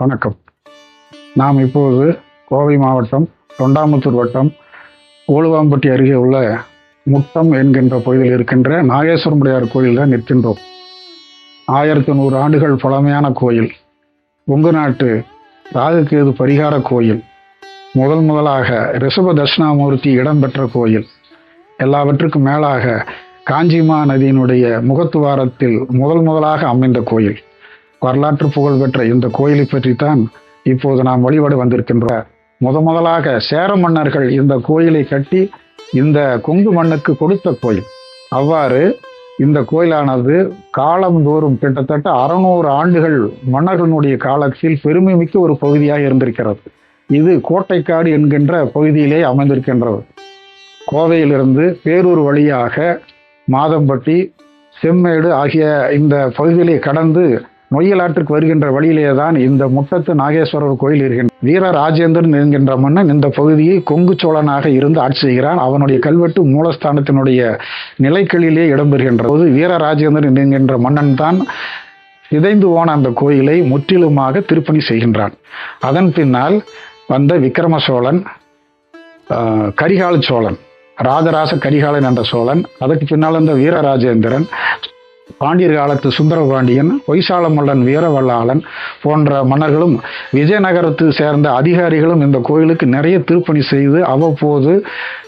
வணக்கம். நாம் இப்போது கோவை மாவட்டம் தொண்டாமுத்தூர் வட்டம் ஓலுவாம்பட்டி அருகே உள்ள முட்டம் என்கின்ற பகுதியில் இருக்கின்ற நாகேஸ்வரமுடையார் கோயில் தான் நிற்கின்றோம். 1100 ஆண்டுகள் பழமையான கோயில். கொங்கு நாட்டு ராகுகேது பரிகார கோயில். முதலாக ரிஷப தட்சிணாமூர்த்தி இடம்பெற்ற கோயில். எல்லாவற்றுக்கும் மேலாக காஞ்சிமா நதியினுடைய முகத்துவாரத்தில் முதலாக அமைந்த கோயில். வரலாற்று புகழ்பெற்ற இந்த கோயிலை பற்றித்தான் இப்போது நாம் வழிபட வந்திருக்கின்றோம். முதலாக சேர மன்னர்கள் இந்த கோயிலை கட்டி இந்த கொங்கு மண்ணுக்கு கொடுத்த கோயில். அவ்வாறு இந்த கோயிலானது காலந்தோறும் கிட்டத்தட்ட 600 ஆண்டுகள் மன்னர்களுடைய காலத்தில் பெருமை மிக்க ஒரு பகுதியாக இருந்திருக்கிறது. இது கோட்டைக்காடு என்கின்ற பகுதியிலே அமைந்திருக்கின்றது. கோவையிலிருந்து பேரூர் வழியாக மாதம்பட்டி, செம்மேடு ஆகிய இந்த பகுதியிலே கடந்து நொய்யலாற்றுக்கு வருகின்ற வழியிலே தான் இந்த முட்டத்து நாகேஸ்வரர் கோயில் இருக்கின்ற. வீரராஜேந்திரன் என்கின்ற மன்னன் இந்த பகுதியை கொங்கு சோழனாக இருந்து ஆட்சி செய்கிறான். அவனுடைய கல்வெட்டு மூலஸ்தானத்தினுடைய நிலைக்களிலே இடம்பெறுகின்றது. வீரராஜேந்திரன் என்கின்ற மன்னன் தான் சிதைந்து போன அந்த கோயிலை முற்றிலுமாக திருப்பணி செய்கின்றான். அதன் பின்னால் வந்த விக்கிரம சோழன், கரிகால சோழன், ராஜராச கரிகாலன் என்ற சோழன், அதற்கு பின்னால் வந்த வீரராஜேந்திரன், பாண்டியர் காலத்து சுந்தரபாண்டியன், பொய்சால மல்லன் வீரவல்லாளன் போன்ற மன்னர்களும் விஜயநகரத்தை சேர்ந்த அதிகாரிகளும் இந்த கோயிலுக்கு நிறைய திருப்பணி செய்து அவ்வப்போது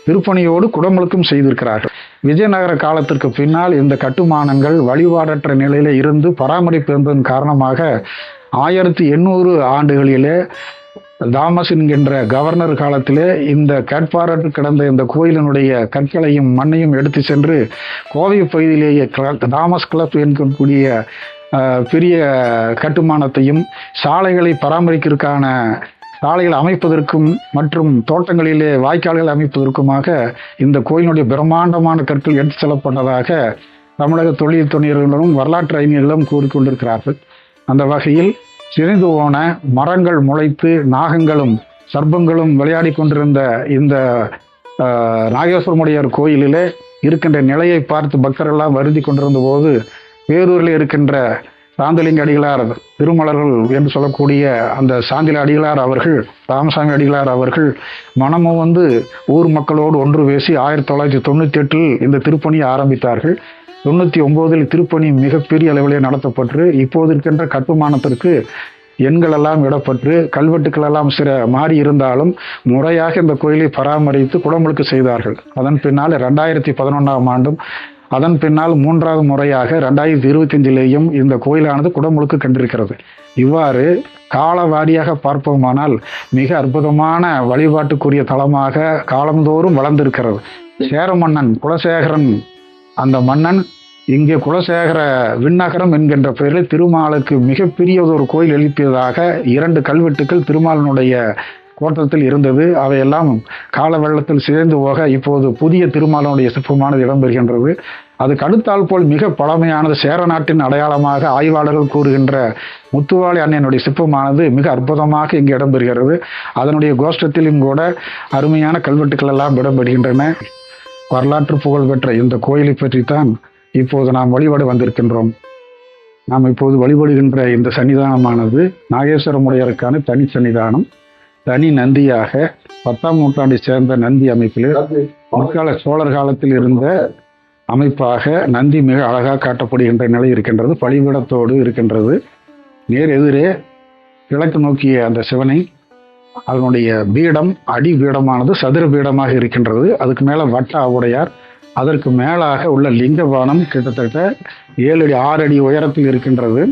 திருப்பணியோடு குடமுழுக்கும் செய்திருக்கிறார்கள். விஜயநகர காலத்திற்கு பின்னால் இந்த கட்டுமானங்கள் வழிபாடற்ற நிலையில இருந்து பராமரிப்பு இருந்ததன் காரணமாக 1800 ஆண்டுகளிலே தாமஸ் என்கின்ற கவர்னர் காலத்திலே இந்த கேட்பாரற்று கிடந்த இந்த கோயிலினுடைய கற்களையும் மண்ணையும் எடுத்து சென்று கோவை பகுதியிலேயே தாமஸ் கிளப் என்கக்கூடிய பெரிய கட்டுமானத்தையும் சாலைகளை பராமரிக்கிறதுக்கான சாலைகள் அமைப்பதற்கும் மற்றும் தோட்டங்களிலே வாய்க்கால்கள் அமைப்பதற்குமாக இந்த கோயிலுடைய பிரம்மாண்டமான கற்கள் எடுத்து செல்லப்பட்டதாக தமிழக தொழில் துணியர்களும் வரலாற்று அறிஞர்களும் கூறிக்கொண்டிருக்கிறார்கள். அந்த வகையில் சிதைந்து போன மரங்கள் முளைத்து நாகங்களும் சர்ப்பங்களும் விளையாடி கொண்டிருந்த இந்த நாகேஸ்வரமுடையார் கோயிலிலே இருக்கின்ற நிலையை பார்த்து பக்தர்கள்லாம் வருந்தி கொண்டிருந்த போது வேலூரில் இருக்கின்ற சாந்தலிங்க அடிகளார் திருமலர்கள் என்று சொல்லக்கூடிய அந்த சாந்தில அடிகளார் அவர்கள், ராமசாமி அடிகளார் அவர்கள் மனமும் வந்து ஊர் மக்களோடு ஒன்று பேசி 1998 இந்த திருப்பணியை ஆரம்பித்தார்கள். 99 திருப்பணி மிகப்பெரிய அளவிலே நடத்தப்பட்டு இப்போது இருக்கின்ற கட்டுமானத்திற்கு எண்கள் எல்லாம் இடப்பட்டு கல்வெட்டுக்கள் எல்லாம் சில மாறி இருந்தாலும் முறையாக இந்த கோயிலை பராமரித்து குடமுழுக்கு செய்தார்கள். அதன் பின்னால் 2011ஆம் ஆண்டும் அதன் பின்னால் 3வது முறையாக 2025லேயும் இந்த கோயிலானது குடமுழுக்கு கண்டிருக்கிறது. இவ்வாறு கால வாரியாக பார்ப்போமானால் மிக அற்புதமான வழிபாட்டுக்குரிய தலமாக காலந்தோறும் வளர்ந்திருக்கிறது. சேர மன்னன் குலசேகரன், அந்த மன்னன் இங்கே குலசேகர விண்ணகரம் என்கின்ற பெயரில் திருமாலுக்கு மிகப்பெரிய ஒரு கோயில் எழுப்பியதாக 2 கல்வெட்டுக்கள் திருமாலினுடைய கோட்டத்தில் இருந்தது. அவையெல்லாம் கால வெள்ளத்தில் சிதைந்து போக இப்போது புதிய திருமாலினுடைய சிற்பமானது இடம்பெறுகின்றது. அதுக்கு அடுத்தால் போல் மிக பழமையானது சேர நாட்டின் அடையாளமாக ஆய்வாளர்கள் கூறுகின்ற முத்துவாளி அன்னையனுடைய சிற்பமானது மிக அற்புதமாக இங்கு இடம்பெறுகிறது. அதனுடைய கோஷ்டத்திலும் கூட அருமையான கல்வெட்டுக்கள் எல்லாம் இடம்பெறுகின்றன. வரலாற்று புகழ்பெற்ற இந்த கோயிலை பற்றித்தான் இப்போது நாம் வழிபாடு வந்திருக்கின்றோம். நாம் இப்போது வழிபடுகின்ற இந்த சன்னிதானமானது நாகேஸ்வரமுடையாருக்கான தனி சன்னிதானம். தனி நந்தியாக 10ஆம் நூற்றாண்டை சேர்ந்த நந்தி அமைப்பில் முற்கால சோழர் காலத்தில் இருந்த அமைப்பாக நந்தி மிக அழகாக காட்டப்படுகின்ற நிலை இருக்கின்றது. பலிபீடத்தோடு இருக்கின்றது. நேர் எதிரே கிழக்கு நோக்கிய அந்த சிவனை, அதனுடைய பீடம் அடி பீடமானது சதுர பீடமாக இருக்கின்றது. அதுக்கு மேலே வட்ட ஆவுடையார், அதற்கு மேலாக உள்ள லிங்கபானம் கிட்டத்தட்ட 7 அடி 6 அடி உயரத்தில் இருக்கின்றது.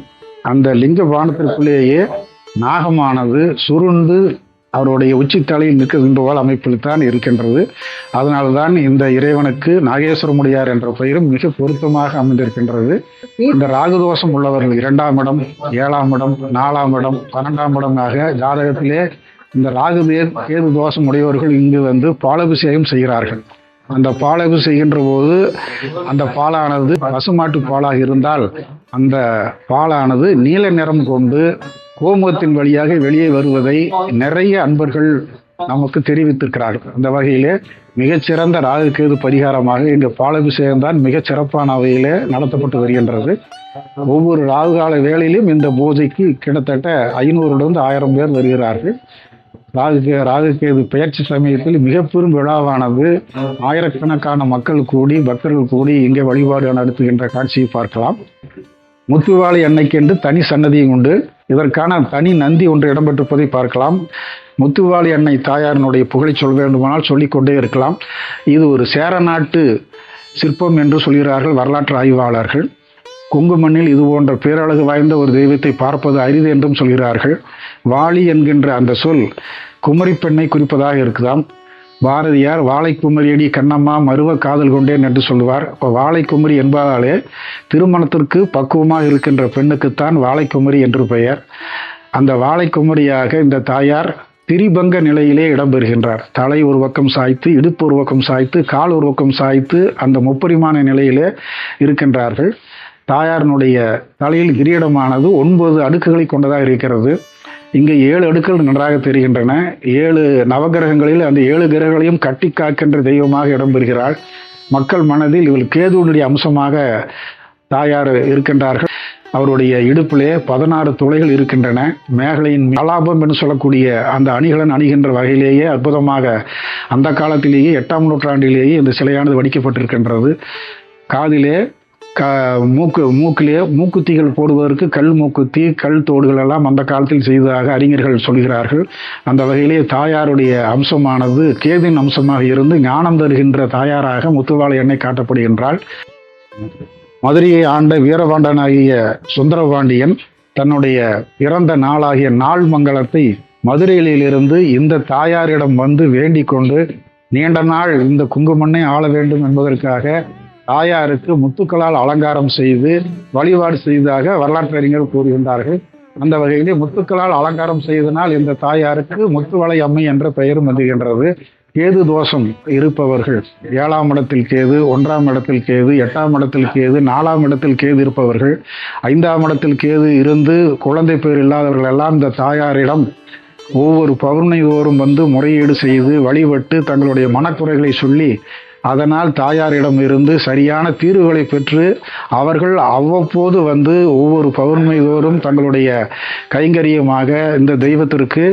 அந்த லிங்கபானத்திற்குள்ளேயே நாகமானது சுருண்டு அவருடைய உச்சித்தலையில் நிற்கின்றவாள் அமைப்பில் தான் இருக்கின்றது. அதனால்தான் இந்த இறைவனுக்கு நாகேஸ்வரமுடையார் என்ற பெயரும் மிக பொருத்தமாக அமைந்திருக்கின்றது. இந்த ராகுதோஷம் உள்ளவர்கள் 2ஆம் இடம், 7ஆம் இடம், 4ஆம் இடம், 12ஆம் இடம் ஆக ஜாதகத்திலே இந்த ராகு கேது தோஷம் உடையவர்கள் இங்கு வந்து பாலாபிஷேகம் செய்கிறார்கள். அந்த பாலாபிஷேகம் செய்கின்ற போது அந்த பாலானது பசுமாட்டு பாலாக இருந்தால் அந்த பாலானது நீல நிறம் கொண்டு கோமுகத்தின் வழியாக வெளியே வருவதை நிறைய அன்பர்கள் நமக்கு தெரிவித்திருக்கிறார்கள். அந்த வகையிலே மிகச்சிறந்த ராகு கேது பரிகாரமாக இங்கு பாலாபிஷேகம் தான் மிகச் சிறப்பான வகையிலே நடத்தப்பட்டு வருகின்றது. ஒவ்வொரு ராகு கால வேளையிலும் இந்த பூஜைக்கு கிட்டத்தட்ட 500 1000 பேர் வருகிறார்கள். ராகு கேது பெயர்ச்சி சமயத்தில் மிக பெரும் விழாவானது ஆயிரக்கணக்கான மக்கள் கூடி பக்தர்கள் கூடி இங்கே வழிபாடு நடத்துகின்ற காட்சியை பார்க்கலாம். முத்துவாளி அன்னைக்கென்று தனி சன்னதியும் உண்டு. இதற்கான தனி நந்தி ஒன்று இடம்பெற்றிருப்பதை பார்க்கலாம். முத்துவாளி அன்னை தாயாரினுடைய புகழை சொல்ல வேண்டுமானால் சொல்லிக்கொண்டே இருக்கலாம். இது ஒரு சேர நாட்டு சிற்பம் என்று சொல்கிறார்கள் வரலாற்று ஆய்வாளர்கள். கொங்கு மண்ணில் இது போன்ற பேரழகு வாய்ந்த ஒரு தெய்வத்தை பார்ப்பது அரிது என்றும் சொல்கிறார்கள். வாளி என்கின்ற அந்த சொல் குமரி பெண்ணை குறிப்பதாக இருக்குதாம். பாரதியார் வாழை குமரியடி கண்ணம்மா மருவ காதல் கொண்டேன் என்று சொல்லுவார். இப்போ வாழை குமரி என்பதாலே திருமணத்திற்கு பக்குவமாக இருக்கின்ற பெண்ணுக்குத்தான் வாழை குமரி என்று பெயர். அந்த வாழை குமரியாக இந்த தாயார் திரிபங்க நிலையிலே இடம்பெறுகின்றார். தலை ஒரு பக்கம் சாய்த்து, இடுப்பு ஒரு பக்கம் சாய்த்து, கால் ஒரு பக்கம் சாய்த்து அந்த முப்பரிமாண நிலையிலே இருக்கின்றார்கள். தாயாரினுடைய தலையில் கிரீடமானது 9 அடுக்குகளை கொண்டதாக இருக்கிறது. இங்கே 7 அடுக்குகள் நன்றாக தெரிகின்றன. 7 நவகிரகங்களில் அந்த 7 கிரகங்களையும் கட்டி காக்கின்ற தெய்வமாக இடம்பெறுகிறாள். மக்கள் மனதில் இவள் கேதுவனுடைய அம்சமாக தாயார் இருக்கின்றார்கள். அவருடைய இடுப்பிலே 16 துளைகள் இருக்கின்றன. மேகலையின் அலாபம் என்று சொல்லக்கூடிய அந்த அணிகலன் அணிகின்ற வகையிலேயே அற்புதமாக அந்த காலத்திலேயே 8ஆம் நூற்றாண்டிலேயே இந்த சிலையானது வடிக்கப்பட்டிருக்கின்றது. காதிலே மூக்கிலே மூக்குத்திகள் போடுவதற்கு கல் மூக்குத்தி, கல் தோடுகள் எல்லாம் அந்த காலத்தில் செய்ததாக அறிஞர்கள் சொல்கிறார்கள். அந்த வகையிலே தாயாருடைய அம்சமானது கேதுவின் அம்சமாக இருந்து ஞானம் தருகின்ற தாயாராக முத்துவாளி அன்னை காட்டப்படுகின்றாள். மதுரையை ஆண்ட வீரபாண்டனாகிய சுந்தரபாண்டியன் தன்னுடைய பிறந்த நாளாகிய நாள் மங்களத்தை மதுரையிலிருந்து இந்த தாயாரிடம் வந்து வேண்டிக் கொண்டு நீண்ட நாள் இந்த குங்குமண்ணை ஆள வேண்டும் என்பதற்காக தாயாருக்கு முத்துக்களால் அலங்காரம் செய்து வழிபாடு செய்ததாக வரலாற்று அறிஞர்கள் கூறுகின்றார்கள். அந்த வகையிலே முத்துக்களால் அலங்காரம் செய்தனால் இந்த தாயாருக்கு முத்துவளை அம்மை என்ற பெயரும் வந்துகின்றது. கேது தோஷம் இருப்பவர்கள் 7ஆம் இடத்தில் கேது, 1ஆம் இடத்தில் கேது, 8ஆம் இடத்தில் கேது, 4ஆம் இடத்தில் கேது இருப்பவர்கள், 5ஆம் இடத்தில் கேது இருந்து குழந்தை பேர் இல்லாதவர்கள் எல்லாம் இந்த தாயாரிடம் ஒவ்வொரு பௌர்ணமி தோறும் வந்து முறையீடு செய்து வழிபட்டு தங்களுடைய மனக்குறைகளை சொல்லி அதனால் தாயாரிடம் இருந்து சரியான தீர்வுகளை பெற்று அவர்கள் அவ்வப்போது வந்து ஒவ்வொரு பௌர்ணமி தோறும் தங்களுடைய கைங்கரியமாக இந்த தெய்வத்திற்கு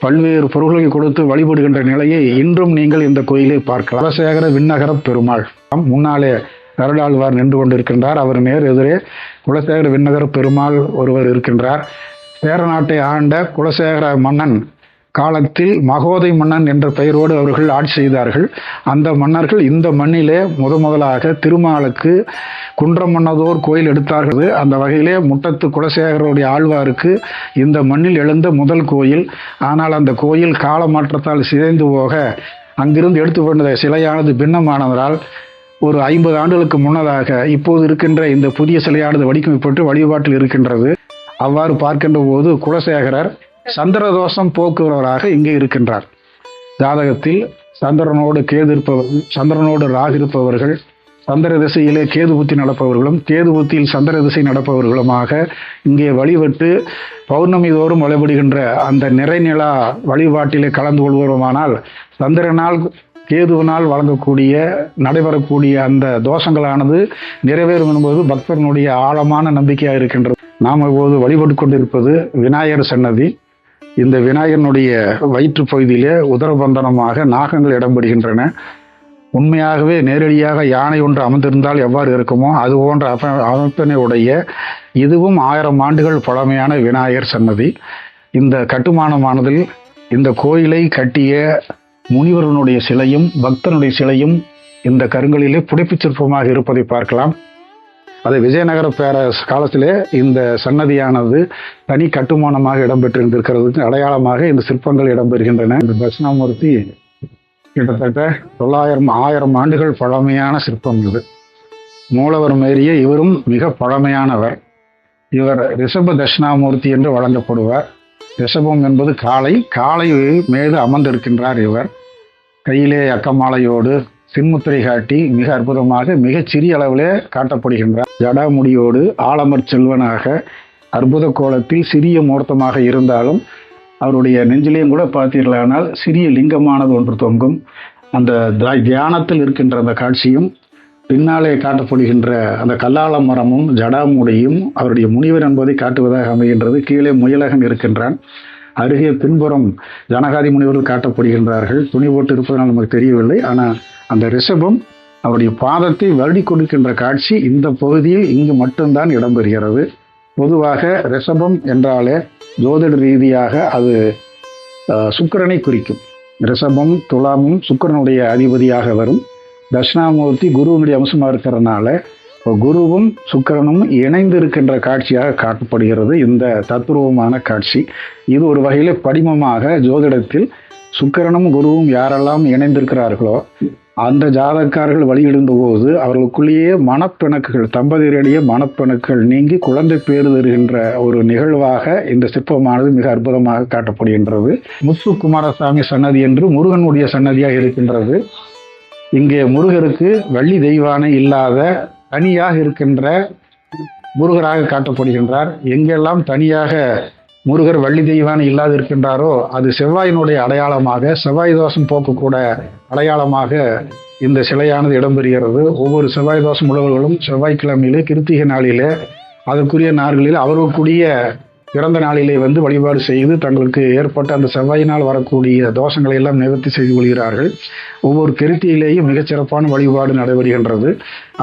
பல்வேறு பொருள்களை கொடுத்து வழிபடுகின்ற நிலையை இன்றும் நீங்கள் இந்த கோயிலை பார்க்கலாம். குலசேகர விண்ணகர பெருமாள் முன்னாலே கருடாழ்வார் நின்று கொண்டிருக்கின்றார். அவர் நேர் எதிரே குலசேகர விண்ணகர பெருமாள் ஒருவர் இருக்கின்றார். சேர நாட்டை ஆண்ட குலசேகர மன்னன் காலத்தில் மகோதை மன்னன் என்ற பெயரோடு அவர்கள் ஆட்சி செய்தார்கள். அந்த மன்னர்கள் இந்த மண்ணிலே முதலாக திருமாலுக்கு குன்றமன்னதோர் கோயில் எடுத்தார்கள். அந்த வகையிலே முட்டத்து குலசேகரருடைய ஆழ்வாருக்கு இந்த மண்ணில் எழுந்த முதல் கோயில். ஆனால் அந்த கோயில் கால மாற்றத்தால் சிதைந்து போக அங்கிருந்து எடுத்துக்கொண்ட சிலையானது பின்னமானதால் ஒரு 50 ஆண்டுகளுக்கு முன்னதாக இப்போது இருக்கின்ற இந்த புதிய சிலையானது வடிவமைப்பட்டு வழிபாட்டில் இருக்கின்றது. அவ்வாறு பார்க்கின்ற போது குலசேகரர் சந்திரதோஷம் போக்குவராக இங்கே இருக்கின்றார். ஜாதகத்தில் சந்திரனோடு கேது இருப்பவர்கள், சந்திரனோடு ராகு இருப்பவர்கள், சந்திர திசையிலே கேது புத்தி நடப்பவர்களும் கேது புத்தியில் சந்திர திசை நடப்பவர்களுமாக இங்கே வழிபட்டு பௌர்ணமி தோறும் வழிபடுகின்ற அந்த நிறைநிலா வழிபாட்டிலே கலந்து கொள்வோமானால் சந்திரனால் கேதுவினால் வழங்கக்கூடிய நடைபெறக்கூடிய அந்த தோஷங்களானது நிறைவேறும் என்பது பக்தர்களுடைய ஆழமான நம்பிக்கையாக இருக்கின்றது. நாம் இப்போது வழிபட்டு கொண்டிருப்பது விநாயகர் சன்னதி. இந்த விநாயகனுடைய வயிற்று பகுதியிலே உதரபந்தனமாக நாகங்கள் இடம்பெறுகின்றன. உண்மையாகவே நேரடியாக யானை ஒன்று அமர்ந்திருந்தால் எவ்வாறு இருக்குமோ அது போன்ற அமைப்பினை உடைய இதுவும் 1000 ஆண்டுகள் பழமையான விநாயகர் சன்னதி. இந்த கட்டுமானமானதில் இந்த கோயிலை கட்டிய முனிவர்களுடைய சிலையும் பக்தனுடைய சிலையும் இந்த கருங்கலிலே புடைப்புச் சிற்பமாக இருப்பதை பார்க்கலாம். அது விஜயநகர பேரரசு காலத்திலே இந்த சன்னதியானது தனி கட்டுமானமாக இடம்பெற்றிருந்திருக்கிறதுக்கு அடையாளமாக இந்த சிற்பங்கள் இடம்பெறுகின்றன. இந்த தட்சிணாமூர்த்தி கிட்டத்தட்ட 1000 ஆண்டுகள் பழமையான சிற்பம் இது. மூலவர் மேரிய இவரும் மிக பழமையானவர். இவர் ரிஷப தட்சிணாமூர்த்தி என்று வழங்கப்படுவார். ரிஷபம் என்பது காளை மீது அமர்ந்திருக்கின்றார். இவர் கையிலே அக்கமாலையோடு சின்முத்திரை காட்டி மிக அற்புதமாக மிகச் சிறிய அளவிலே காட்டப்படுகின்றார். ஜடாமுடியோடு ஆலமர் செல்வனாக அற்புத கோலத்தில் சிறிய மூர்த்தமாக இருந்தாலும் அவருடைய நெஞ்சிலையும் கூட பார்த்தீர்களானால் சிறிய லிங்கமானது ஒன்று தொங்கும். அந்த தியானத்தில் இருக்கின்ற அந்த காட்சியும் பின்னாலே காட்டப்படுகின்ற அந்த கல்லால மரமும் ஜடாமுடியும் அவருடைய முனிவர் என்பதை காட்டுவதாக அமைகின்றது. கீழே முயலகன் இருக்கின்றான். அருகே பின்புறம் ஜனகாதி முனிவர்கள் காட்டப்படுகின்றார்கள். துணி போட்டு இருப்பதனால் நமக்கு தெரியவில்லை. ஆனால் அந்த ரிஷபம் அவருடைய பாதத்தை வருடி கொடுக்கின்ற காட்சி இந்த பகுதியில் இங்கு மட்டும்தான் இடம்பெறுகிறது. பொதுவாக ரிஷபம் என்றாலே ஜோதிட ரீதியாக அது சுக்கிரனை குறிக்கும். ரிஷபம் துலாமும் சுக்கிரனுடைய அதிபதியாக வரும். தட்சிணாமூர்த்தி குருவனுடைய அம்சமாக இருக்கிறதுனால குருவும் சுக்கிரனும் இணைந்து இருக்கின்ற காட்சியாக காட்டப்படுகிறது இந்த தத்துருவமான காட்சி. இது ஒரு வகையில் படிமமாக ஜோதிடத்தில் சுக்கிரனும் குருவும் யாரெல்லாம் இணைந்திருக்கிறார்களோ அந்த ஜாதகக்காரர்கள் வழியிடுந்த போது அவர்களுக்குள்ளேயே மனப்பிணக்குகள், தம்பதியரிடையே மனப்பிணக்குகள் நீங்கி குழந்தை பேறு தருகின்ற ஒரு நிகழ்வாக இந்த சிற்பமானது மிக அற்புதமாக காட்டப்படுகின்றது. முத்துக்குமாரசாமி சன்னதி என்று முருகனுடைய சன்னதியாக இருக்கின்றது. இங்கே முருகருக்கு வள்ளி தெய்வானை இல்லாத தனியாக இருக்கின்ற முருகராக காட்டப்படுகின்றார். எங்கெல்லாம் தனியாக முருகர் வள்ளி தெய்வானை இல்லாது இருக்கின்றாரோ அது செவ்வாயினுடைய அடையாளமாக, செவ்வாய் தோஷம் போக்கக்கூட அடையாளமாக இந்த சிலையானது இடம்பெறுகிறது. ஒவ்வொரு செவ்வாய் தோஷம் உள்ளவர்களும் செவ்வாய்க்கிழமையிலே கிருத்திகை நாளிலே அதற்குரிய நாள்களில் அவர்களுக்குரிய பிறந்த நாளிலே வந்து வழிபாடு செய்து தங்களுக்கு ஏற்பட்ட அந்த செவ்வாயினால் வரக்கூடிய தோஷங்களை எல்லாம் நிவர்த்தி செய்து கொள்கிறார்கள். ஒவ்வொரு கிருத்தியிலேயும் மிகச்சிறப்பான வழிபாடு நடைபெறுகின்றது.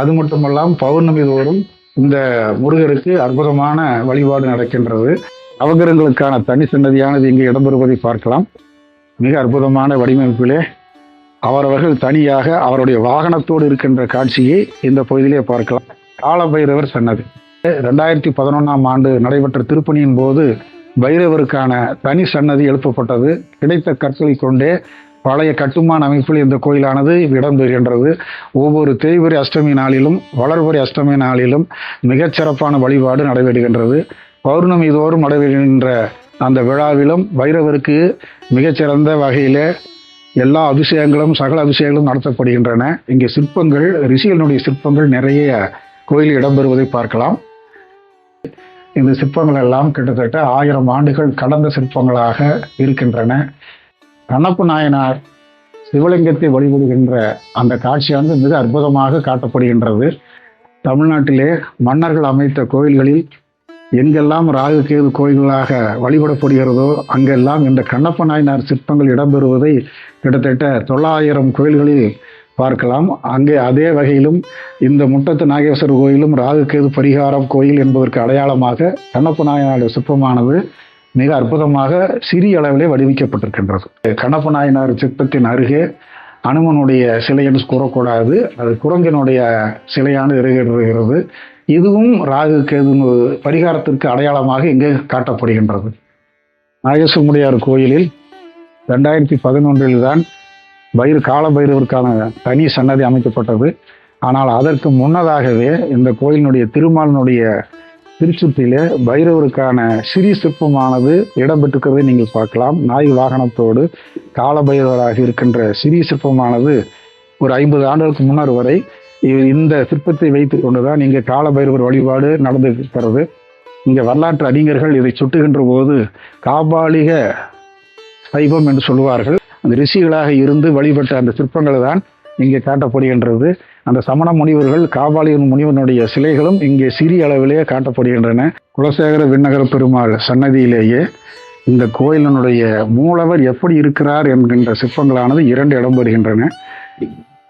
அது மட்டுமல்லாம் பௌர்ணமி தோறும் இந்த முருகருக்கு அற்புதமான வழிபாடு நடக்கின்றது. நவகிரகங்களுக்கான தனி சன்னதியானது இங்கே இடம்பெறுவதை பார்க்கலாம். மிக அற்புதமான வடிவமைப்பிலே அவரவர்கள் தனியாக அவருடைய வாகனத்தோடு இருக்கின்ற காட்சியை இந்த பகுதியிலே பார்க்கலாம். காலபைரவர் சன்னதி 2011ஆம் ஆண்டு நடைபெற்ற திருப்பணியின் போது பைரவருக்கான தனி சன்னதி எழுப்பப்பட்டது. கிடைத்த கற்களை கொண்டே பழைய கட்டுமான அமைப்பில் இந்த கோயிலானது இடம்பெறுகின்றது. ஒவ்வொரு தேய்பிறை அஷ்டமி நாளிலும் வளர்பிறை அஷ்டமி நாளிலும் மிகச்சிறப்பான வழிபாடு நடைபெறுகின்றது. பௌர்ணமி தோறும் நடைபெறுகின்ற அந்த விழாவிலும் பைரவருக்கு மிகச்சிறந்த வகையில் எல்லா அபிஷேகங்களும் சகல அபிஷேகங்களும் நடத்தப்படுகின்றன. இங்கே சிற்பங்கள், ரிஷிகளுடைய சிற்பங்கள் நிறைய கோயிலில் இடம்பெறுவதை பார்க்கலாம். இந்த சிற்பங்கள் எல்லாம் கிட்டத்தட்ட 1000 ஆண்டுகள் கடந்த சிற்பங்களாக இருக்கின்றன. கண்ணப்ப நாயனார் சிவலிங்கத்தை வழிபடுகின்ற அந்த காட்சியானது மிக அற்புதமாக காட்டப்படுகின்றது. தமிழ்நாட்டிலே மன்னர்கள் அமைத்த கோயில்களில் எங்கெல்லாம் ராகு கேது கோயில்களாக வழிபடப்படுகிறதோ அங்கெல்லாம் இந்த கண்ணப்ப நாயனார் சிற்பங்கள் இடம்பெறுவதை கிட்டத்தட்ட 900 கோயில்களில் பார்க்கலாம். அங்கே அதே வகையிலும் இந்த முட்டத்து நாகேஸ்வரர் கோயிலும் ராகு கேது பரிகாரம் கோயில் என்பதற்கு அடையாளமாக கண்ணப்ப நாயனார் சிற்பமானது மிக அற்புதமாக சிறிய அளவிலே வடிவமைக்கப்பட்டிருக்கின்றது. கண்ணப்ப நாயனார் சிற்பத்தின் அருகே அனுமனுடைய சிலை என்று கூறக்கூடாது, அது குரங்கினுடைய சிலையானது இருக்கிறது. இதுவும் ராகு கேது பரிகாரத்திற்கு அடையாளமாக இங்கே காட்டப்படுகின்றது. நாகேஸ்வரமுடையார் கோயிலில் 2011 தான் கால பைரவருக்கான தனி சன்னதி அமைக்கப்பட்டது. ஆனால் அதற்கு முன்னதாகவே இந்த கோயிலினுடைய திருமாலினுடைய திருச்சுற்றிலே பைரவருக்கான சிறி சிற்பமானது இடம்பெற்றிருக்கிறதை நீங்கள் பார்க்கலாம். நாய் வாகனத்தோடு கால பைரவராக இருக்கின்ற சிறி சிற்பமானது ஒரு 50 ஆண்டுகளுக்கு முன்னர் வரை இந்த சிற்பத்தை வைத்து கொண்டுதான் இங்கே கால பைரவர் வழிபாடு நடந்திருக்கிறது. இங்கே வரலாற்று அறிஞர்கள் இதை சுட்டுகின்ற போது காபாலிக சைவம் என்று சொல்லுவார்கள். அந்த ரிஷிகளாக இருந்து வழிபட்ட அந்த சிற்பங்கள் தான் இங்கே காட்டப்படுகின்றது. அந்த சமண முனிவர்கள் காபாலிகன் முனிவனுடைய சிலைகளும் இங்கே சிறிய அளவிலேயே காட்டப்படுகின்றன. குலசேகர விண்ணகர பெருமாள் சன்னதியிலேயே இந்த கோயிலினுடைய மூலவர் எப்படி இருக்கிறார் என்கின்ற சிற்பங்களானது 2 இடம்பெறுகின்றன.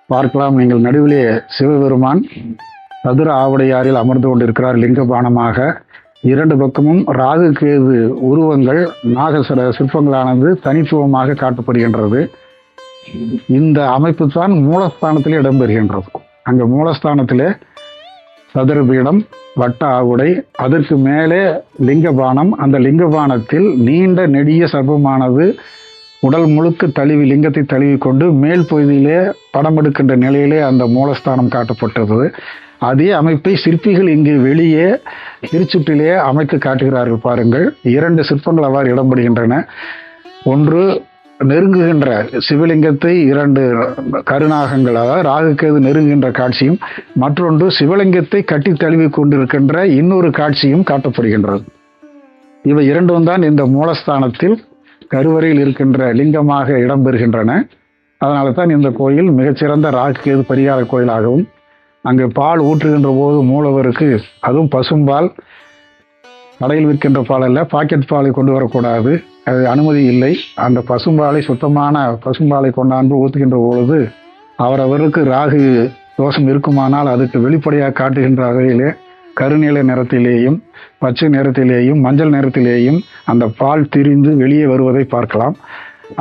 பார்க்கலாம். நீங்கள் நடுவிலே சிவபெருமான் சதுர ஆவடையாரில் அமர்ந்து கொண்டிருக்கிறார் லிங்கபானமாக. 2 பக்கமும் ராகு கேது உருவங்கள் நாகசர சிற்பங்களானது தனித்துவமாக காட்டப்படுகின்றது. இந்த அமைப்பு தான் மூலஸ்தானத்திலே இடம்பெறுகின்றது. அங்கே மூலஸ்தானத்திலே சதுரபீடம், வட்ட ஆவுடை, அதற்கு மேலே லிங்கபானம். அந்த லிங்கபானத்தில் நீண்ட நெடிய சர்ப்பமானது உடல் முழுக்க தழுவி லிங்கத்தை தழுவி கொண்டு மேல் பகுதியிலே படம் எடுக்கின்ற நிலையிலே அந்த மூலஸ்தானம் காட்டப்பட்டது. அதே அமைப்பை சிற்பிகள் இங்கு வெளியே திருச்சுற்றிலே அமைத்து காட்டுகிறார்கள். பாருங்கள், 2 சிற்பங்கள் அவ்வாறு இடம்பெறுகின்றன. ஒன்று நெருங்குகின்ற சிவலிங்கத்தை 2 கருநாகங்கள், அதாவது ராகுக்கேது நெருங்குகின்ற காட்சியும், மற்றொன்று சிவலிங்கத்தை கட்டி தழுவி கொண்டிருக்கின்ற இன்னொரு காட்சியும் காட்டப்படுகின்றது. இவை 2ம் தான் இந்த மூலஸ்தானத்தில் கருவறையில் இருக்கின்ற லிங்கமாக இடம்பெறுகின்றன. அதனால தான் இந்த கோயில் மிகச்சிறந்த ராகு கேது பரிகார கோயிலாகவும், அங்கு பால் ஊற்றுகின்ற போது மூலவருக்கு, அதுவும் பசும்பால், கடையில் விற்கின்ற பால் அல்ல, பாக்கெட் பாலை கொண்டு வரக்கூடாது, அது அனுமதி இல்லை. அந்த பசும்பாலை, சுத்தமான பசும்பாலை கொண்டாந்து ஊற்றுகின்ற பொழுது அவரவருக்கு ராகு தோஷம் இருக்குமானால் அதுக்கு வெளிப்படையாக காட்டுகின்ற வகையிலே கருநீல நிறத்திலேயும் பச்சை நிறத்திலேயும் மஞ்சள் நிறத்திலேயும் அந்த பால் திரிந்து வெளியே வருவதை பார்க்கலாம்.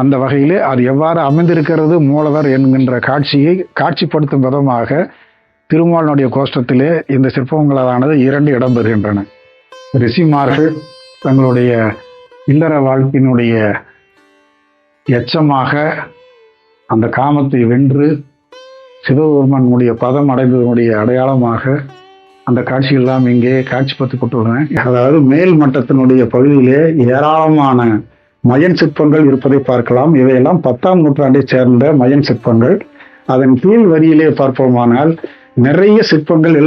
அந்த வகையிலே அது எவ்வாறு அமைந்திருக்கிறது மூலவர் என்கின்ற காட்சியை காட்சிப்படுத்தும் விதமாக திருமாலினுடைய கோஷ்டத்திலே இந்த சிற்பங்களானது 2 இடம்பெறுகின்றன. ரிஷிமார்கள் தங்களுடைய இல்லற வாழ்க்கையினுடைய எச்சமாக அந்த காமத்தை வென்று சிவபெருமானுடைய பதம் அடைந்ததனுடைய அடையாளமாக அந்த காட்சியெல்லாம் இங்கே காட்சிப்படுத்தப்பட்டுள்ளன. அதாவது மேல் மட்டத்தினுடைய பகுதியிலே ஏராளமான மயன் சிற்பங்கள் இருப்பதை பார்க்கலாம். இவையெல்லாம் 10ஆம் நூற்றாண்டை சேர்ந்த மயன் சிற்பங்கள். அதன் கீழ் வரியிலே பார்ப்போமானால் நிறைய சிற்பங்கள்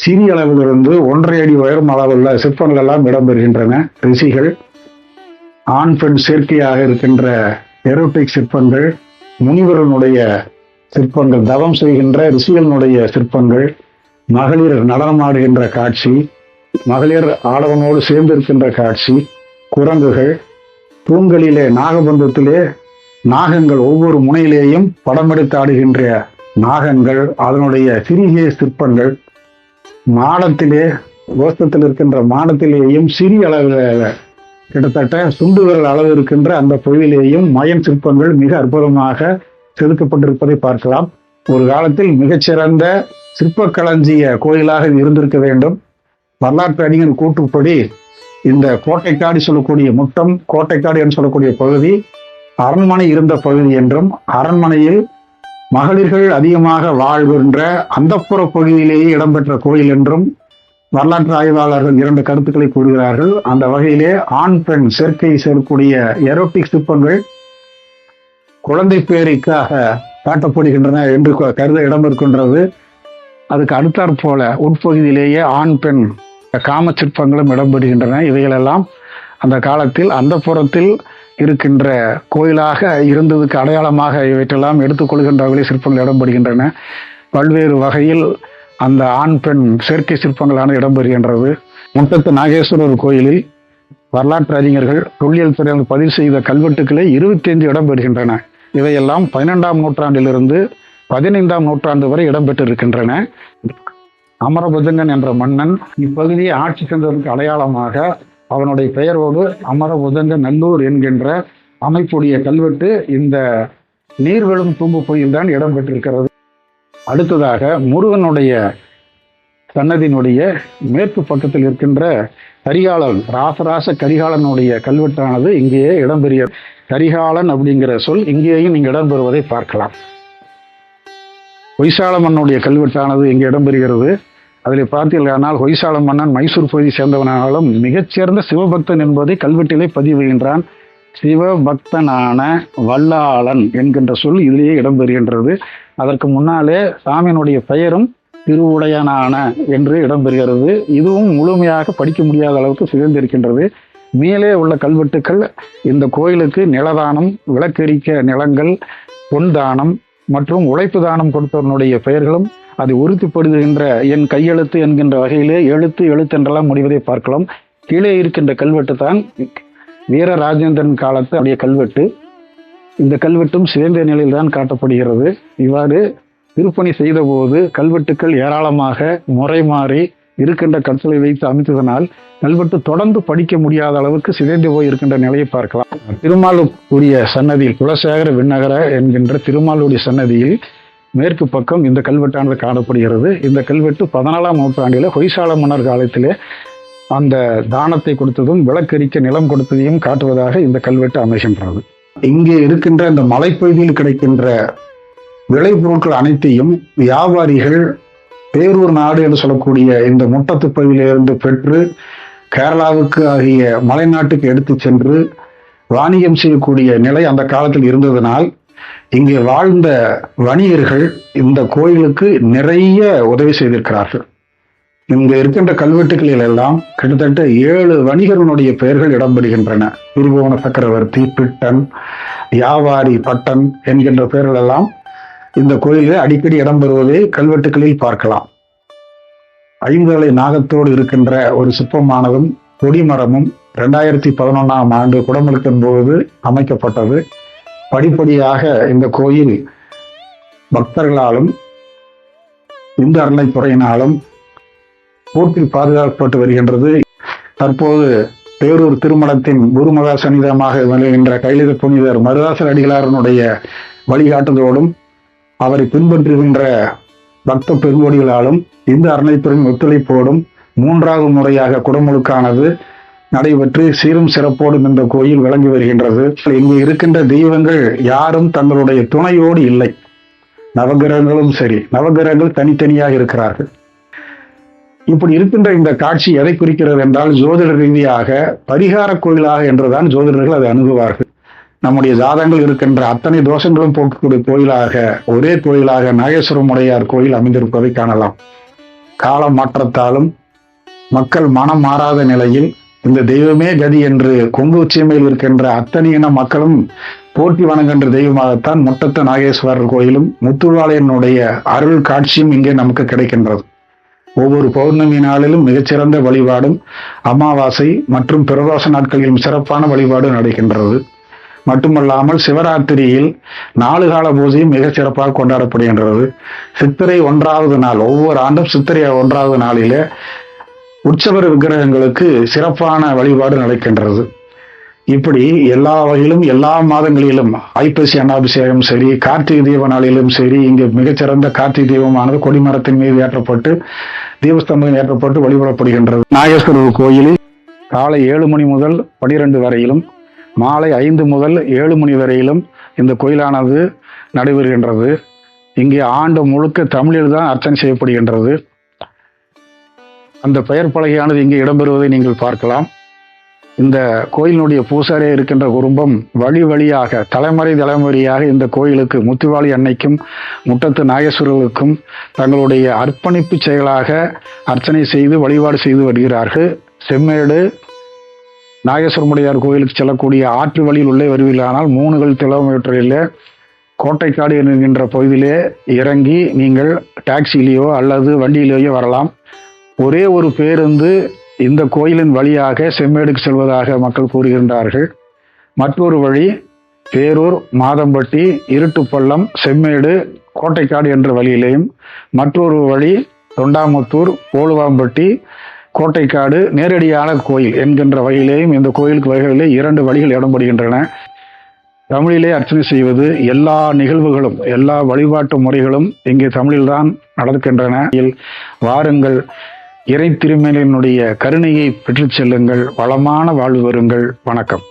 சிறிய அளவிலிருந்து 1.5 அடி உயரம் அளவுள்ள சிற்பங்கள் எல்லாம் இடம்பெறுகின்றன. ரிஷிகள், ஆண் பெண் சேர்க்கையாக இருக்கின்ற எரோட்டிக் சிற்பங்கள், முனிவரனுடைய சிற்பங்கள், தவம் செய்கின்ற ரிஷிகளினுடைய சிற்பங்கள், மகளிர் நடனமாடுகின்ற காட்சி, மகளிர் ஆடவனோடு சேர்ந்து இருக்கின்ற காட்சி, குரங்குகள், தூண்களிலே நாகபந்தத்திலே நாகங்கள் ஒவ்வொரு முனையிலேயும் படமெடுத்து ஆடுகின்ற நாகங்கள், அதனுடைய சிறிய சிற்பங்கள், மாடத்திலே கோஷ்டத்தில் இருக்கின்ற மாடத்திலேயும் சிறிய அளவில் கிட்டத்தட்ட சுண்டு விரல் அளவு இருக்கின்ற அந்த பகுதியிலேயும் மயன் சிற்பங்கள் மிக அற்புதமாக செதுக்கப்பட்டிருப்பதை பார்க்கலாம். ஒரு காலத்தில் மிகச்சிறந்த சிற்ப களஞ்சிய கோயிலாக இருந்திருக்க வேண்டும். வரலாற்று அறிஞர் கூற்றுப்படி இந்த கோட்டைக்காடு சொல்லக்கூடிய முட்டம், கோட்டைக்காடு என்று சொல்லக்கூடிய பகுதி அரண்மனை இருந்த பகுதி என்றும், அரண்மனையில் மகளிர்கள் அதிகமாக வாழ்கின்ற அந்தப்புற பகுதியிலேயே இடம்பெற்ற கோயில் என்றும் வரலாற்று ஆய்வாளர்கள் 2 கருத்துக்களை கூறுகிறார்கள். அந்த வகையிலே ஆண் பெண் சேர்க்கை சேர்க்கக்கூடிய எரோட்டிக் சிற்பங்கள் குழந்தை பேருக்காக காட்டப்படுகின்றன என்று கருத இடம்பெறுகின்றது. அதுக்கு அடுத்தாற் போல உட்பகுதியிலேயே ஆண் பெண் காம சிற்பங்களும் இடம்பெறுகின்றன. இவைகளெல்லாம் அந்த காலத்தில் அந்த புறத்தில் இருக்கின்ற கோயிலாக இருந்ததுக்கு அடையாளமாக இவற்றெல்லாம் எடுத்துக்கொள்கின்ற வகையில் சிற்பங்கள் இடம்பெறுகின்றன. பல்வேறு வகையில் அந்த ஆண் பெண் சேர்க்கை சிற்பங்களான இடம்பெறுகின்றது. முட்டத்து நாகேஸ்வரர் கோயிலில் வரலாற்று அறிஞர்கள் தொல்லியல் துறையில் பதிவு செய்த கல்வெட்டுக்களே 25 இடம்பெறுகின்றன. இவையெல்லாம் 12ஆம் நூற்றாண்டிலிருந்து 15ஆம் நூற்றாண்டு வரை இடம்பெற்றிருக்கின்றன. அமரபுஜங்கன் என்ற மன்னன் இப்பகுதியை ஆட்சி சென்றதற்கு அடையாளமாக அவனுடைய பெயரோடு அமரபுஜங்க நல்லூர் என்கின்ற அமைப்புடைய கல்வெட்டு இந்த நீர்வெளும் தூம்பு கோயில்தான் இடம்பெற்றிருக்கிறது. அடுத்ததாக முருகனுடைய சன்னதியினுடைய மேற்கு பக்கத்தில் இருக்கின்ற கரிகாலன், ராசராச கரிகாலனுடைய கல்வெட்டானது இங்கேயே இடம்பெறுகிறது. கரிகாலன் அப்படிங்கிற சொல் இங்கேயும் இங்கு இடம்பெறுவதை பார்க்கலாம். ஹொய்சால மன்னனுடைய கல்வெட்டானது இங்கே இடம்பெறுகிறது. அதில் பார்த்தீர்களானால் ஹொய்சால மன்னன் மைசூர் பகுதியை சேர்ந்தவனாலும் மிகச்சிறந்த சிவபக்தன் என்பதை கல்வெட்டிலே பதிவுகின்றான். சிவபக்தனான வல்லாளன் என்கின்ற சொல் இதிலேயே இடம்பெறுகின்றது. அதற்கு முன்னாலே சாமியினுடைய பெயரும் திருவுடையனான என்று இடம்பெறுகிறது. இதுவும் முழுமையாக படிக்க முடியாத அளவுக்கு சிதைந்திருக்கின்றது. மேலே உள்ள கல்வெட்டுக்கள் இந்த கோயிலுக்கு நிலதானம், விளக்கெரிக்க நிலங்கள், பொன் தானம் மற்றும் உழைப்பு தானம் கொடுத்தவனுடைய பெயர்களும் அதை உறுதிப்படுத்துகின்ற என் கையெழுத்து என்கின்ற வகையிலே எழுத்தென்றெல்லாம் முடிவதை பார்க்கலாம். கீழே இருக்கின்ற கல்வெட்டு தான் வீரராஜேந்திரன் காலத்து அவருடைய கல்வெட்டு. இந்த கல்வெட்டும் சிதைந்த நிலையில் தான் காட்டப்படுகிறது. இவ்வாறு திருப்பணி செய்த போது கல்வெட்டுக்கள் ஏராளமாக முறை மாறி இருக்கின்ற கற்களை வைத்து அமைத்ததனால் கல்வெட்டு தொடர்ந்து படிக்க முடியாத அளவுக்கு சிதைந்து போய் இருக்கின்ற நிலையை பார்க்கலாம். திருமாலுடைய சன்னதியில், குலசேகர விண்ணகர என்கின்ற திருமாலுடைய சன்னதியில் மேற்கு பக்கம் இந்த கல்வெட்டானது காணப்படுகிறது. இந்த கல்வெட்டு 14ஆம் நூற்றாண்டில் ஹொய்சால மன்னர் காலத்திலே அந்த தானத்தை கொடுத்ததும் விளக்கெரிக்க நிலம் கொடுத்ததையும் காட்டுவதாக இந்த கல்வெட்டு அமைகின்றது. இங்கே இருக்கின்ற இந்த மலைப்பகுதியில் கிடைக்கின்ற விளைபொருட்கள் அனைத்தையும் வியாபாரிகள் பேரூர் நாடு என்று சொல்லக்கூடிய இந்த முட்டத்து பகுதியிலிருந்து பெற்று கேரளாவுக்கு ஆகிய மலைநாட்டுக்கு எடுத்து சென்று வாணிகம் செய்யக்கூடிய நிலை அந்த காலத்தில் இருந்ததனால் இங்கே வாழ்ந்த வணிகர்கள் இந்த கோயிலுக்கு நிறைய உதவி செய்திருக்கிறார்கள். இங்க இருக்கின்ற கல்வெட்டுகளில் எல்லாம் கிட்டத்தட்ட 7 வணிகர்களுடைய பெயர்கள் இடம்பெறுகின்றன. திருபுவன சக்கரவர்த்தி, பிட்டன், வியாபாரி பட்டன் என்கின்ற பெயர்கள் எல்லாம் இந்த கோயிலில் அடிக்கடி இடம்பெறுவதை கல்வெட்டுகளில் பார்க்கலாம். ஐந்தலை நாகத்தோடு இருக்கின்ற ஒரு சிற்பமானதும் கொடிமரமும் 2011ஆம் ஆண்டு குடமுழுக்கின் போது அமைக்கப்பட்டது. படிப்படியாக இந்த கோயில் பக்தர்களாலும் இந்து அறநிலைத்துறையினாலும் போற்றி பாதுகாக்கப்பட்டு வருகின்றது. தற்போது பேரூர் திருமணத்தின் குருமகா சன்னிதமாக விளங்குகின்ற கைலித புனிதர் மருதாசர் அடிகளாரனுடைய வழிகாட்டுதலோடும் அவரை பின்பற்றுகின்ற பக்த பெருங்கோடிகளாலும் இந்து அறநிலைத்துறையின் ஒத்துழைப்போடும் 3வது முறையாக குடமுழுக்கானது நடைபெற்று சீரும் சிறப்போடும் இந்த கோயில் விளங்கி வருகின்றது. இங்கு இருக்கின்ற தெய்வங்கள் யாரும் தங்களுடைய துணையோடு இல்லை. நவகிரகங்களும் சரி, நவகிரகங்கள் தனித்தனியாக இருக்கிறார்கள். இப்படி இருக்கின்ற இந்த காட்சி எதை குறிக்கிறது என்றால், ஜோதிட ரீதியாக பரிகார கோயிலாக என்றுதான் ஜோதிடர்கள் அதை அணுகுவார்கள். நம்முடைய ஜாதகங்கள் இருக்கின்ற அத்தனை தோஷங்களும் போக்கக்கூடிய கோயிலாக, ஒரே கோயிலாக நாகேஸ்வரம் உடையார் கோயில் அமைந்திருப்பதை காணலாம். கால மாற்றத்தாலும் மக்கள் மனம் மாறாத நிலையில் இந்த தெய்வமே கதி என்று கொங்கு உச்சிமையில் இருக்கின்ற அத்தனை இன மக்களும் போற்றி வணங்குகின்ற தெய்வமாகத்தான் முட்டத்து நாகேஸ்வரர் கோயிலும் முத்துவாளையனுடைய அருள் காட்சியும் இங்கே நமக்கு கிடைக்கின்றது. ஒவ்வொரு பௌர்ணமி நாளிலும் மிகச்சிறந்த வழிபாடும், அமாவாசை மற்றும் பிரதோஷ நாட்களிலும் சிறப்பான வழிபாடு நடைகின்றது. மட்டுமல்லாமல் சிவராத்திரியில் 4 கால பூஜையும் மிக சிறப்பாக கொண்டாடப்படுகின்றது. சித்திரை 1வது நாள், ஒவ்வொரு ஆண்டும் சித்திரை 1வது நாளிலே உற்சவர் விக்கிரகங்களுக்கு சிறப்பான வழிபாடு நடக்கின்றது. இப்படி எல்லா வகையிலும் எல்லா மாதங்களிலும் ஐப்பசி அன்னாபிஷேகம் சரி, கார்த்திகை தீப நாளிலும் சரி, இங்கு மிகச்சிறந்த கார்த்திகை தீபமானது கொடிமரத்தின் மீது ஏற்றப்பட்டு தீபஸ்தம்பம் ஏற்றப்பட்டு வழிபடப்படுகின்றது. நாகேஸ்வரர் கோயிலில் காலை 7 மணி முதல் 12 வரையிலும், மாலை 5 முதல் 7 மணி வரையிலும் இந்த கோயிலானது நடைபெறுகின்றது. இங்கே ஆண்டு முழுக்க தமிழில் தான் அர்ச்சனை செய்யப்படுகின்றது. அந்த பெயர் பலகையானது இங்கே இடம்பெறுவதை நீங்கள் பார்க்கலாம். இந்த கோயிலினுடைய பூசாரியாக இருக்கின்ற குடும்பம் வழி வழியாக தலைமுறையாக இந்த கோயிலுக்கு முத்துவாளி அன்னைக்கும் முட்டத்து நாகேஸ்வரர்களுக்கும் தங்களுடைய அர்ப்பணிப்பு செயலாக அர்ச்சனை செய்து வழிபாடு செய்து வருகிறார்கள். செம்மேடு நாகேஸ்வரமுடையார் கோயிலுக்கு செல்லக்கூடிய ஆற்று வழியில் உள்ளே வருவீர்களானால் 3 கிலோமீட்டரில் கோட்டைக்காடு என்கின்ற பகுதியிலே இறங்கி நீங்கள் டாக்ஸிலேயோ அல்லது வண்டியிலேயோ வரலாம். ஒரே ஒரு பேருந்து இந்த கோயிலின் வழியாக செம்மேடுக்கு செல்வதாக மக்கள் கூறுகின்றார்கள். மற்றொரு வழி பேரூர், மாதம்பட்டி, இருட்டுப்பள்ளம், செம்மேடு, கோட்டைக்காடு என்ற வழியிலேயும், மற்றொரு வழி தொண்டாமுத்தூர், போலுவாம்பட்டி, கோட்டைக்காடு, நேரடியான கோயில் என்கின்ற வகையிலேயும் இந்த கோயிலுக்கு வகையிலே 2 வழிகள் இடம்பெறுகின்றன. தமிழிலே அர்ச்சனை செய்வது, எல்லா நிகழ்வுகளும் எல்லா வழிபாட்டு முறைகளும் இங்கே தமிழில்தான் நடக்கின்றன. வாருங்கள், இறை திருமேனியினுடைய கருணையை பெற்றுச் செல்லுங்கள், வளமான வாழ்வு வருங்கள். வணக்கம்.